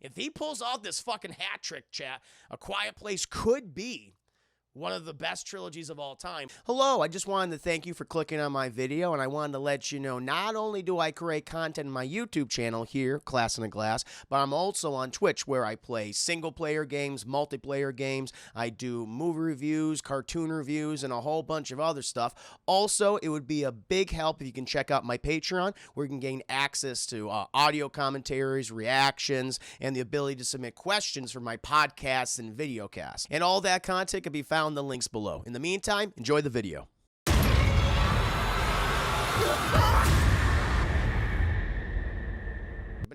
If he pulls off this fucking hat trick, chat, A Quiet Place could be one of the best trilogies of all time. Hello, I just wanted to thank you for clicking on my video, and I wanted to let you know not only do I create content on my YouTube channel here, Class in a Glass, but I'm also on Twitch where I play single-player games, multiplayer games, I do movie reviews, cartoon reviews, and a whole bunch of other stuff. Also, it would be a big help if you can check out my Patreon, where you can gain access to audio commentaries, reactions, and the ability to submit questions for my podcasts and videocasts. And all that content can be found in the links below. In the meantime, enjoy the video. But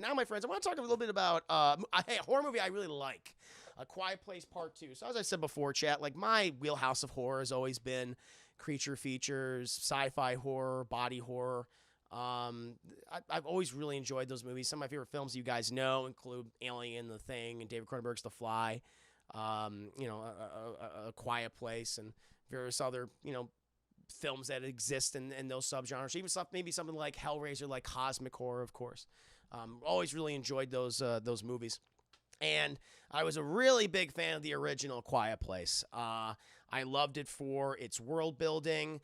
now, my friends, I want to talk a little bit about a horror movie I really like, A Quiet Place Part 2. So as I said before, chat, like my wheelhouse of horror has always been creature features, sci-fi horror, body horror. I've always really enjoyed those movies. Some of my favorite films you guys know include Alien, The Thing, and David Cronenberg's The Fly. A Quiet Place, and various other, films that exist in those subgenres. Even stuff, maybe something like Hellraiser, like cosmic horror, of course. Always really enjoyed those movies. And I was a really big fan of the original Quiet Place. I loved it for its world building,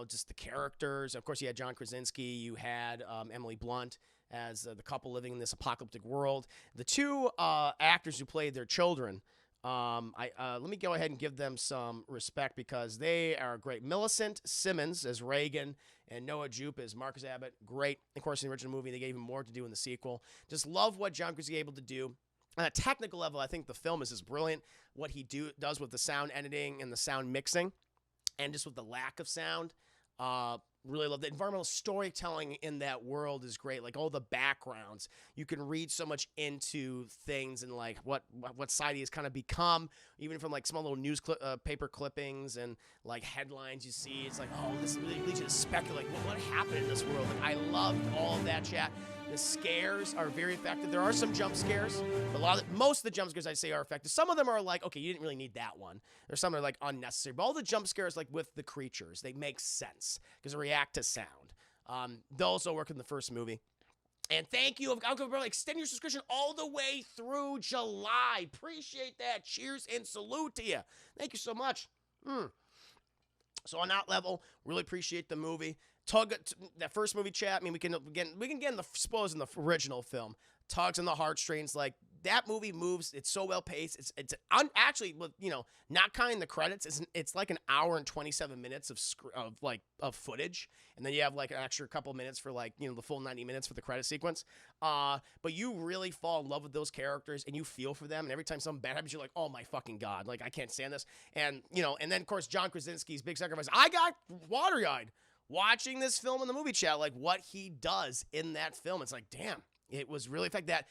just the characters. Of course, you had John Krasinski, you had Emily Blunt as the couple living in this apocalyptic world. The two actors who played their children, let me go ahead and give them some respect because they are great. Millicent Simmons as Reagan and Noah Jupe as Marcus Abbott. Great. Of course, in the original movie, they gave him more to do in the sequel. Just love what John Krasinski was able to do. On a technical level, I think the film is just brilliant. What he does with the sound editing and the sound mixing, and just with the lack of sound. Really love the environmental storytelling in that world is great. Like all the backgrounds, you can read so much into things and like what society has kind of become, even from like small little news paper clippings and like headlines you see. It's like, oh, this really leads you to speculate what happened in this world. Like I loved all of that, chat. The scares are very effective. There are some jump scares, but most of the jump scares I say are effective. Some of them are like, okay, you didn't really need that one. There's some that are like unnecessary. But all the jump scares, like with the creatures, they make sense because they react to sound. They also work in the first movie. And thank you, Alco Bro, extend your subscription all the way through July. Appreciate that. Cheers and salute to you. Thank you so much. So on that level, really appreciate the movie. That first movie, chat. I mean, we can get in the spoilers in the original film. Tugs on the heartstrings. Like that movie moves. It's so well paced. It's actually, not counting the credits. It's like an hour and 27 minutes of footage, and then you have like an extra couple minutes for like the full 90 minutes for the credit sequence. But you really fall in love with those characters, and you feel for them. And every time something bad happens, you're like, oh my fucking god, like I can't stand this. And and then of course John Krasinski's big sacrifice. I got watery-eyed watching this film in the movie, chat, like what he does in that film. It's like, damn, it was really effective.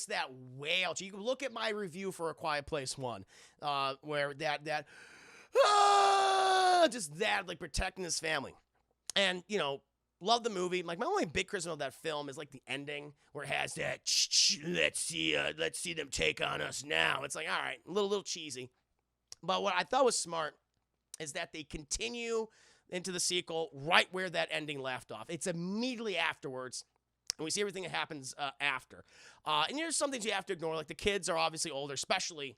That wail. You can look at my review for A Quiet Place 1, where just that, like protecting his family. And, love the movie. Like my only big criticism of that film is like the ending where it has that, let's see them take on us now. It's like, all right, a little cheesy. But what I thought was smart is that they continue into the sequel right where that ending left off. It's immediately afterwards, and we see everything that happens after. And there's some things you have to ignore, like the kids are obviously older, especially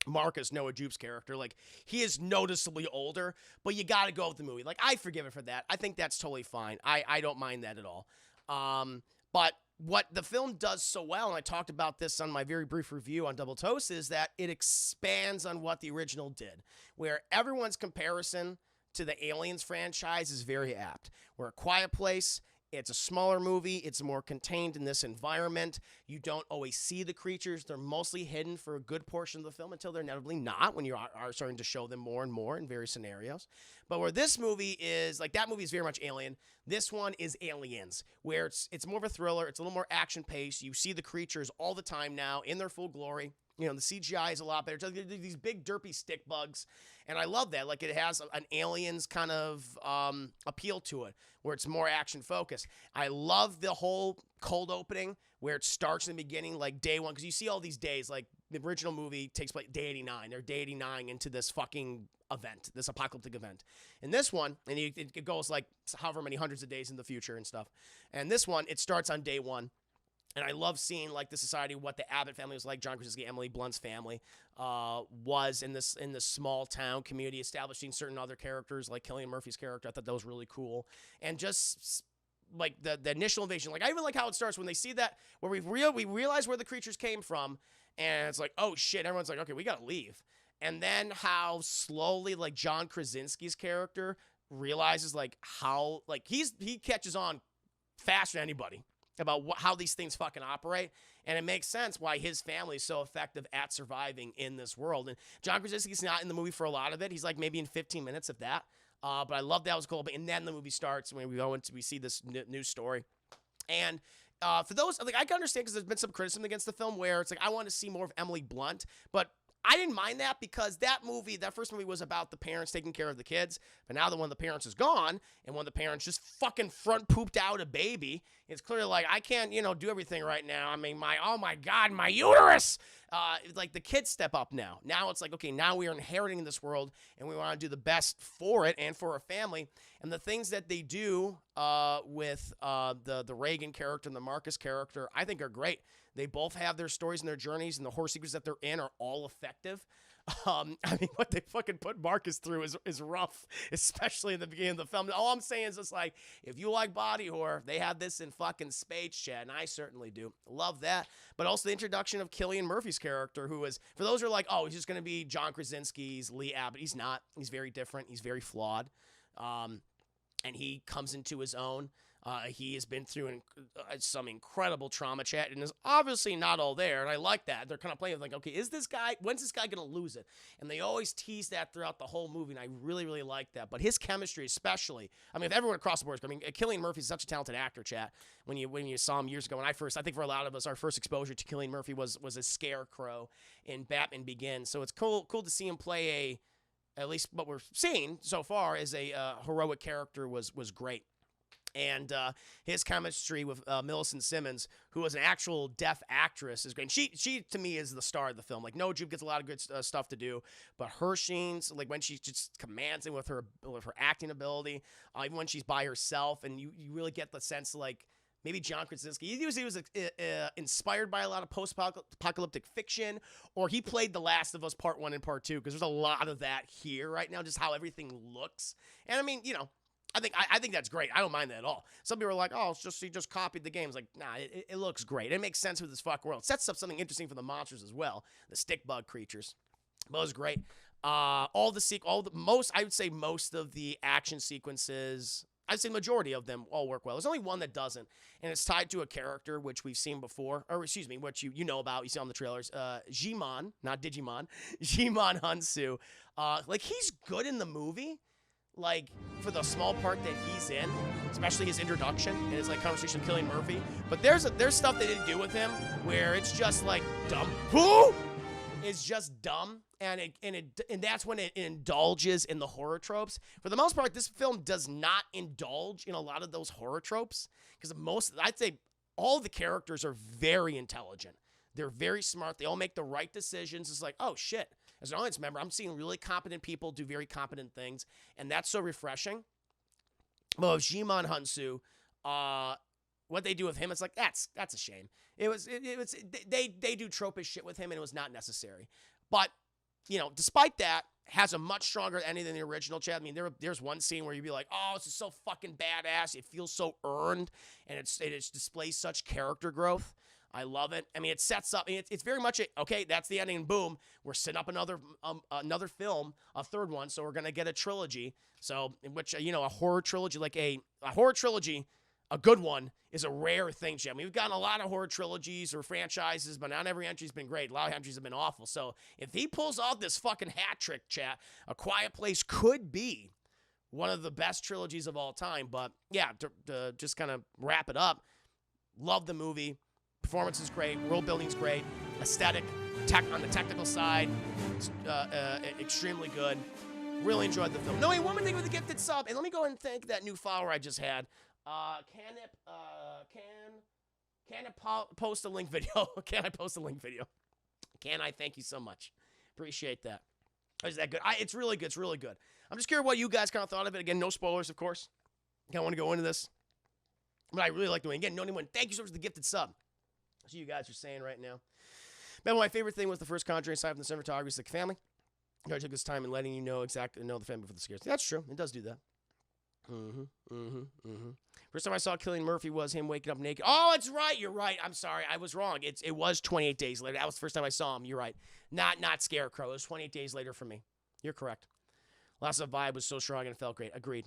Marcus, Noah Jupe's character. Like, he is noticeably older, but you gotta go with the movie. Like, I forgive it for that. I think that's totally fine. I don't mind that at all. But what the film does so well, and I talked about this on my very brief review on Double Toast, is that it expands on what the original did, where everyone's comparison to the Aliens franchise is very apt. We're A Quiet Place. It's a smaller movie. It's more contained in this environment. You don't always see the creatures. They're mostly hidden for a good portion of the film until they're inevitably not when you are starting to show them more and more in various scenarios. But where this movie is, like that movie is very much Alien. This one is Aliens, where it's more of a thriller. It's a little more action-paced. You see the creatures all the time now in their full glory. The CGI is a lot better. These big derpy stick bugs. And I love that. Like, it has an Aliens kind of appeal to it, where it's more action focused. I love the whole cold opening where it starts in the beginning, like day one. Because you see all these days, like the original movie takes place day 89. They're day 89 into this fucking event, this apocalyptic event. And this one, and it goes like however many hundreds of days in the future and stuff. And this one, it starts on day one. And I love seeing like the society, what the Abbott family was like, John Krasinski, Emily Blunt's family was in this small town community, establishing certain other characters like Cillian Murphy's character. I thought that was really cool, and just like the initial invasion. Like I even like how it starts when they see that where we realize where the creatures came from, and it's like, oh shit, everyone's like, okay, we gotta leave. And then how slowly like John Krasinski's character realizes like how like he catches on faster than anybody about how these things fucking operate, and it makes sense why his family is so effective at surviving in this world. And John Krasinski's not in the movie for a lot of it. He's like maybe in 15 minutes of that. But I love that was cool. And then the movie starts when we see this new story. And for those, like I can understand because there's been some criticism against the film where it's like I want to see more of Emily Blunt, but I didn't mind that because that first movie was about the parents taking care of the kids. But now that one of the parents is gone and one of the parents just fucking front pooped out a baby, it's clearly like, I can't, do everything right now. I mean, oh my God, my uterus. Like the kids step up now. Now it's like, okay, now we are inheriting this world and we want to do the best for it and for our family. And the things that they do with the Reagan character and the Marcus character, I think are great. They both have their stories and their journeys, and the horror sequences that they're in are all effective. I mean, what they fucking put Marcus through is rough, especially in the beginning of the film. All I'm saying is just like, if you like body horror, they have this in fucking spades, Chad, and I certainly do. Love that. But also the introduction of Cillian Murphy's character, who is, for those who are like, oh, he's just going to be John Krasinski's Lee Abbott. He's not. He's very different. He's very flawed. And he comes into his own. He has been through some incredible trauma, chat, and is obviously not all there, and I like that. They're kind of playing like, okay, when's this guy going to lose it? And they always tease that throughout the whole movie, and I really, really like that. But his chemistry especially, I mean, if everyone across the board, I mean, Cillian Murphy's such a talented actor, chat. When you saw him years ago, I think for a lot of us, our first exposure to Cillian Murphy was a scarecrow in Batman Begins. So it's cool to see him play at least what we're seeing so far is a heroic character was great. And his chemistry with Millicent Simmons, who was an actual deaf actress, is great. And she to me is the star of the film. Like, Nojupe gets a lot of good stuff to do, but her scenes, like when she just commands it with her acting ability, even when she's by herself, and you really get the sense like maybe John Krasinski, he was inspired by a lot of post-apocalyptic fiction, or he played The Last of Us Part 1 and Part 2, because there's a lot of that here right now, just how everything looks. And I mean, I think that's great. I don't mind that at all. Some people are like, oh, he just copied the games. Like, nah, it looks great. It makes sense with this fuck world. It sets up something interesting for the monsters as well, the stick bug creatures. But it was great. I would say most of the action sequences, I'd say majority of them all work well. There's only one that doesn't, and it's tied to a character which we've seen before, or excuse me, which you know about, you see on the trailers. Jimon, not Digimon, Jimon Hunsu. Like, he's good in the movie. Like, for the small part that he's in, especially his introduction and his like conversation with Cillian Murphy. But there's stuff they didn't do with him where it's just like dumb. Who? It's just dumb, and that's when it indulges in the horror tropes. For the most part, this film does not indulge in a lot of those horror tropes because I'd say all the characters are very intelligent. They're very smart. They all make the right decisions. It's like, oh shit. As an audience member, I'm seeing really competent people do very competent things, and that's so refreshing. Well, Jimon Hunsu, what they do with him, it's like that's a shame. They do tropish shit with him, and it was not necessary. But despite that, has a much stronger ending than the original. Chad, I mean, there's one scene where you'd be like, oh, this is so fucking badass. It feels so earned, and it displays such character growth. I love it. I mean, it sets up. It's very much okay. That's the ending, and boom, we're setting up another film, a third one. So we're gonna get a trilogy. So in which a horror trilogy, like a horror trilogy, a good one is a rare thing. I mean, we've gotten a lot of horror trilogies or franchises, but not every entry's been great. A lot of entries have been awful. So if he pulls off this fucking hat trick, chat, A Quiet Place could be one of the best trilogies of all time. But yeah, to just kind of wrap it up, love the movie. Performance is great. World building's great. Aesthetic, on the technical side, extremely good. Really enjoyed the film. No, one more thing with the gifted sub, and let me go and thank that new follower I just had. Can it post a link video? Can I post a link video? Can I? Thank you so much. Appreciate that. Is that good? It's really good. It's really good. I'm just curious what you guys kind of thought of it. Again, no spoilers, of course. I want to go into this, but I really like doing it. Again, no anyone. Thank you so much for the gifted sub. So you guys are saying right now. But my favorite thing was the first Conjuring aside from the cinematography is the family. I took his time in letting you know the family before the scares. That's true. It does do that. First time I saw Cillian Murphy was him waking up naked. Oh, it's right. You're right. I'm sorry. I was wrong. It was 28 days later. That was the first time I saw him. You're right. Not Scarecrow. It was 28 days later for me. You're correct. Lots of vibe was so strong and it felt great. Agreed.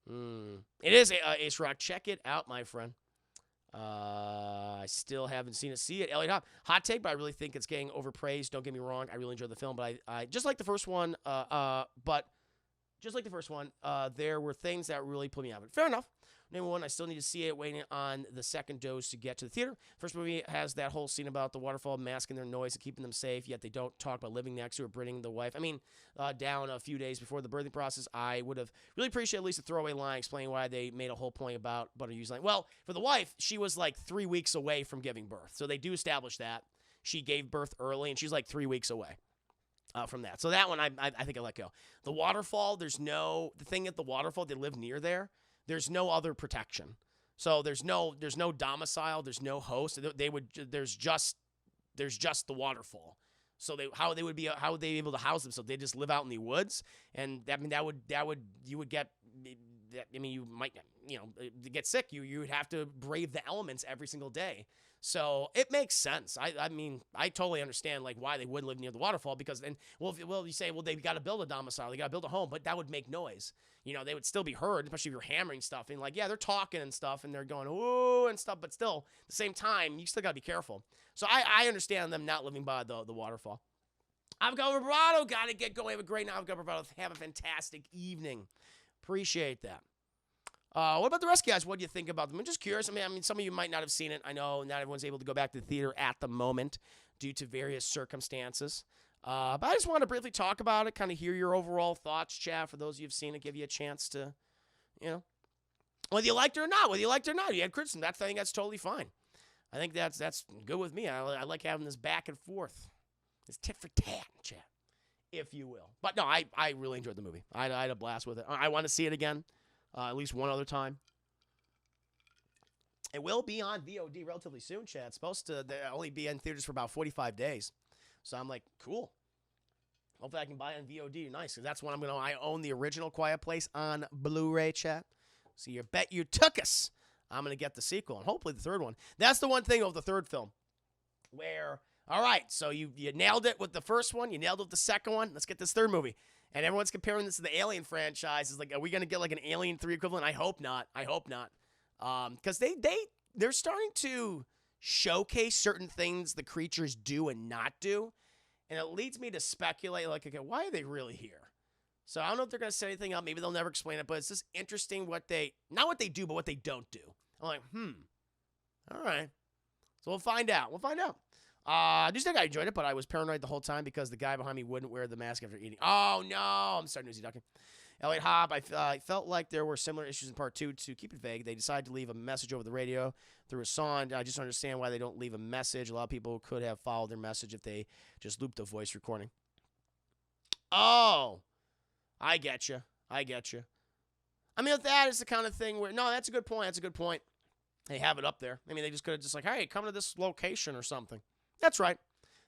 It is Ace Rock. Check it out, my friend. I still haven't seen it. See it, Elliot Hop. Hot take, but I really think it's getting overpraised. Don't get me wrong. I really enjoyed the film, but I just like the first one. But just like the first one, there were things that really put me out of it. Fair enough. Number one, I still need to see it, waiting on the second dose to get to the theater. First movie has that whole scene about the waterfall masking their noise and keeping them safe, yet they don't talk about living next to or bringing the wife. I mean, down a few days before the birthing process, I would have really appreciated at least a throwaway line explaining why they made a whole point about butter use line. Well, for the wife, she was like 3 weeks away from giving birth. So they do establish that. She gave birth early, and she's like 3 weeks away. From that. So that one, I think I let go. The waterfall, the thing at the waterfall, they live near there. There's no other protection. So there's no domicile, there's no host. There's just the waterfall. So how would they be able to house them? So they just live out in the woods, and you would get. I mean, you might, to get sick. You would have to brave the elements every single day. So it makes sense. I mean, I totally understand like why they wouldn't live near the waterfall, because then, you say, they've got to build a domicile, they got to build a home, but that would make noise. They would still be heard, especially if you're hammering stuff. And like, yeah, they're talking and stuff, and they're going, ooh, and stuff, but still, at the same time, you still got to be careful. So I understand them not living by the waterfall. Avocado Bravado, got to get going. Have a great night, Avocado Bravado. Have a fantastic evening. Appreciate that. What about the rest, guys? What do you think about them? I'm just curious. I mean, some of you might not have seen it. I know not everyone's able to go back to the theater at the moment due to various circumstances. But I just want to briefly talk about it, kind of hear your overall thoughts, chat, for those of you who've seen it, give you a chance to, whether you liked it or not, you had criticism. I think that's totally fine. I think that's good with me. I like having this back and forth, this tit for tat, chat, if you will. But no, I really enjoyed the movie. I had a blast with it. I want to see it again. At least one other time. It will be on VOD relatively soon, chat. It's supposed to only be in theaters for about 45 days. So I'm like, cool. Hopefully I can buy it on VOD. Nice, because that's when I own the original Quiet Place on Blu-ray, chat. So you bet you took us. I'm going to get the sequel, and hopefully the third one. That's the one thing of the third film. Where, all right, so you nailed it with the first one. You nailed it with the second one. Let's get this third movie. And everyone's comparing this to the Alien franchise. It's like, are we going to get like an Alien 3 equivalent? I hope not. Because they're starting to showcase certain things the creatures do and not do. And it leads me to speculate, like, okay, why are they really here? So I don't know if they're going to set anything up. Maybe they'll never explain it. But it's just interesting not what they do, but what they don't do. I'm like, all right. So we'll find out. I just think I enjoyed it, but I was paranoid the whole time because the guy behind me wouldn't wear the mask after eating. Oh, no. I'm starting to ducking. Elliot Hobb, I felt like there were similar issues in part 2. To keep it vague, they decided to leave a message over the radio through a song. I just understand why they don't leave a message. A lot of people could have followed their message if they just looped a voice recording. Oh, I get you. I mean, if that is the kind of thing where, no, that's a good point. They have it up there. I mean, they just could have just like, hey, come to this location or something. That's right.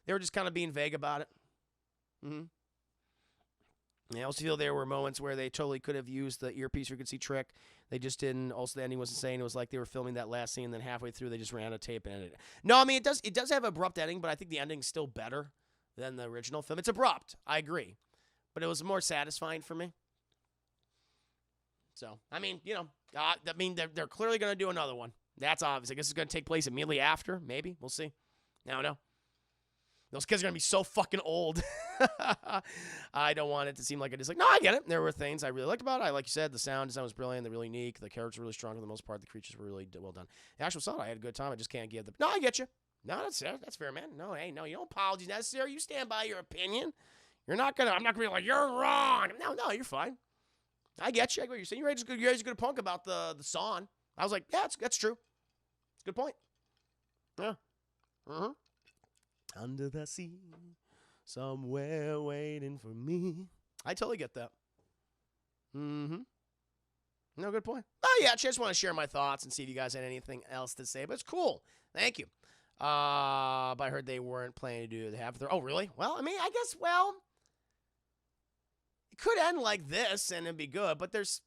They were just kind of being vague about it. I also feel there were moments where they totally could have used the earpiece frequency trick. They just didn't. Also, the ending wasn't saying. It was like they were filming that last scene, and then halfway through, they just ran a tape and ended it. No, I mean, it does have an abrupt ending, but I think the ending's still better than the original film. It's abrupt. I agree. But it was more satisfying for me. So, I mean, they're clearly going to do another one. That's obvious. I guess it's going to take place immediately after. Maybe. We'll see. I don't know. Those kids are going to be so fucking old. I don't want it to seem like it is like, no, I get it. There were things I really liked about it. Like you said, the sound design was brilliant. They're really unique. The characters were really strong for the most part. The creatures were really well done. The actual sound, I had a good time. I just can't give the... No, I get you. No, that's fair, man. No, hey, no, you don't apologize necessary. You stand by your opinion. I'm not going to be like, you're wrong. No, you're fine. I get you. I get what you're saying. You raised a good point about the song. I was like, yeah, that's true. It's a good point. Yeah. Under the sea, somewhere waiting for me. I totally get that. No, good point. Oh, yeah, I just want to share my thoughts and see if you guys had anything else to say. But it's cool. Thank you. But I heard they weren't planning to do the half of their. Oh, really? Well, I mean, I guess. Well, it could end like this and it'd be good. But there's.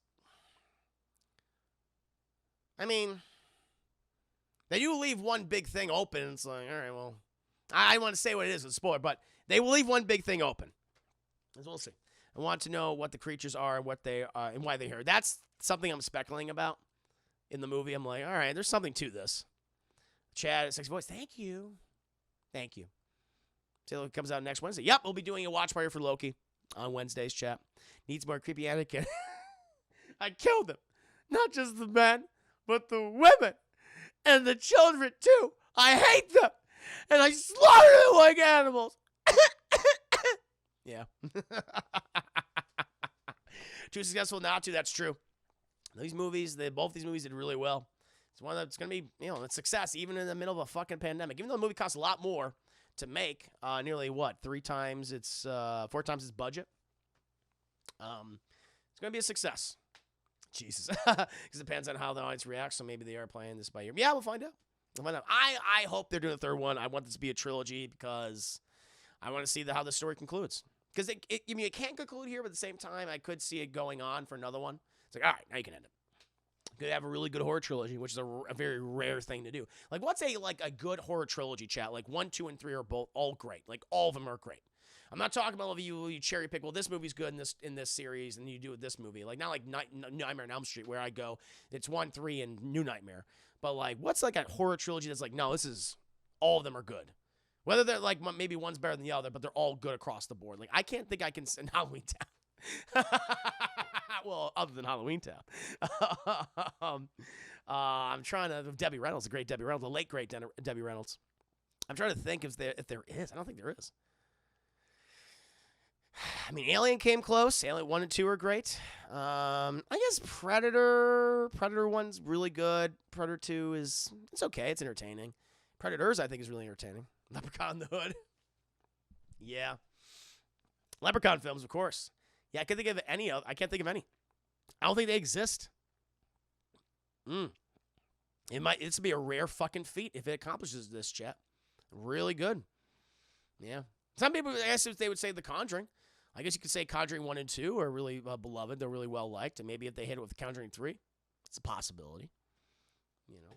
I mean, they do leave one big thing open. It's like, all right, well, I want to say what it is with spoiler, but they will leave one big thing open. As we'll see. I want to know what the creatures are, what they are, and why they're here. That's something I'm speculating about in the movie. I'm like, all right, there's something to this. Chad at Sexy Voice, thank you. Thank you. Taylor comes out next Wednesday. Yep, we'll be doing a watch party for Loki on Wednesdays, chat. Needs more creepy Anakin. I killed them. Not just the men, but the women and the children, too. I hate them. And I slaughter them like animals. Yeah. Too successful not to. That's true. These movies, both these movies did really well. It's one that's going to be, a success even in the middle of a fucking pandemic. Even though the movie costs a lot more to make, nearly 4 times its budget. It's going to be a success. Jesus. Because it depends on how the audience reacts. So maybe they are playing this by ear. Yeah, we'll find out. I hope they're doing a third one. I want this to be a trilogy because I want to see how the story concludes. Because it can't conclude here, but at the same time, I could see it going on for another one. It's like, all right, now you can end it. Could have a really good horror trilogy, which is a very rare thing to do. Like, what's a good horror trilogy, chat? Like 1, 2, and 3 are both all great. Like all of them are great. I'm not talking about you cherry pick. Well, this movie's good in this series, and you do it this movie. Like not like Nightmare on Elm Street, where I go, it's 1, 3, and New Nightmare. But like, what's like a horror trilogy that's like, no, this is all of them are good. Whether they're like maybe one's better than the other, but they're all good across the board. Like I can't think I can send Halloween Town. Well, other than Halloween Town. I'm trying to. Debbie Reynolds, the great Debbie Reynolds, the late great Debbie Reynolds. I'm trying to think if there is. I don't think there is. I mean, Alien came close. Alien 1 and 2 are great. I guess Predator 1's really good. Predator 2 it's okay. It's entertaining. Predators, I think, is really entertaining. Leprechaun in the Hood. Yeah. Leprechaun films, of course. Yeah, I can't think of any. I can't think of any. I don't think they exist. It's be a rare fucking feat if it accomplishes this, chat. Really good. Yeah. Some people, I guess, if they would say The Conjuring. I guess you could say Conjuring 1 and 2 are really beloved. They're really well liked. And maybe if they hit it with Conjuring 3, it's a possibility. Yeah.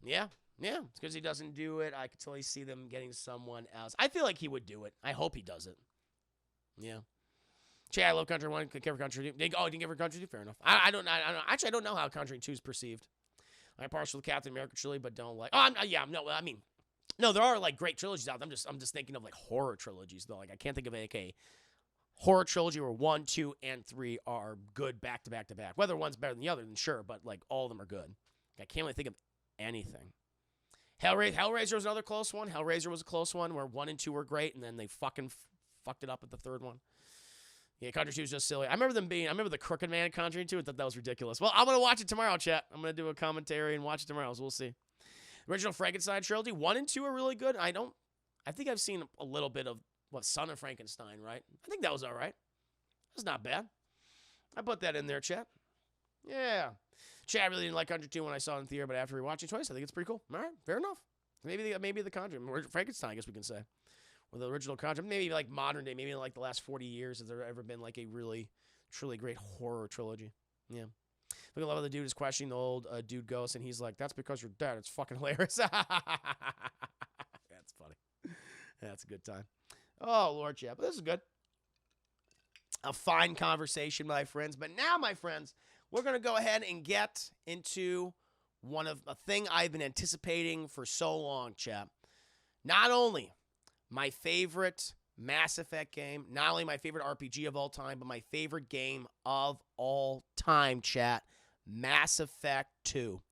Yeah. It's because he doesn't do it. I could totally see them getting someone else. I feel like he would do it. I hope he does it. Yeah. Chad, I love Conjuring 1. Could give her Conjuring 2. Oh, didn't give her Conjuring 2? Fair enough. I don't know. Actually, I don't know how Conjuring 2 is perceived. I'm partial to Captain America trilogy, but don't like. No, there are like great trilogies out there. I'm just thinking of like horror trilogies though. Like I can't think of a horror trilogy where 1, 2, and 3 are good back to back to back. Whether one's better than the other, then sure, but like all of them are good. I can't really think of anything. Hellraiser was another close one. Hellraiser was a close one where 1 and 2 were great, and then they fucking fucked it up at the third one. Yeah, Conjuring 2 was just silly. I remember the Crooked Man in Conjuring 2. I thought that was ridiculous. Well, I'm going to watch it tomorrow, chat. I'm going to do a commentary and watch it tomorrow, so we'll see. Original Frankenstein trilogy, 1 and 2 are really good. I think I've seen a little bit of, Son of Frankenstein, right? I think that was all right. That's not bad. I put that in there, chat. Yeah. Chat, I really didn't like Conjuring 2 when I saw it in theater, but after rewatching twice, I think it's pretty cool. All right, fair enough. Maybe the Conjuring, Frankenstein, I guess we can say. Or the original Conjuring, maybe like modern day, maybe in like the last 40 years, has there ever been like a really, truly great horror trilogy? Yeah. Look, I love how the dude is questioning the old dude ghost, and he's like, "That's because you're dead." It's fucking hilarious. That's funny. That's a good time. Oh, Lord, yeah. But this is good. A fine conversation, my friends. But now, my friends, we're going to go ahead and get into a thing I've been anticipating for so long, chap. Not only my favorite Mass Effect game, not only my favorite RPG of all time, but my favorite game of all time, chat. Mass Effect 2.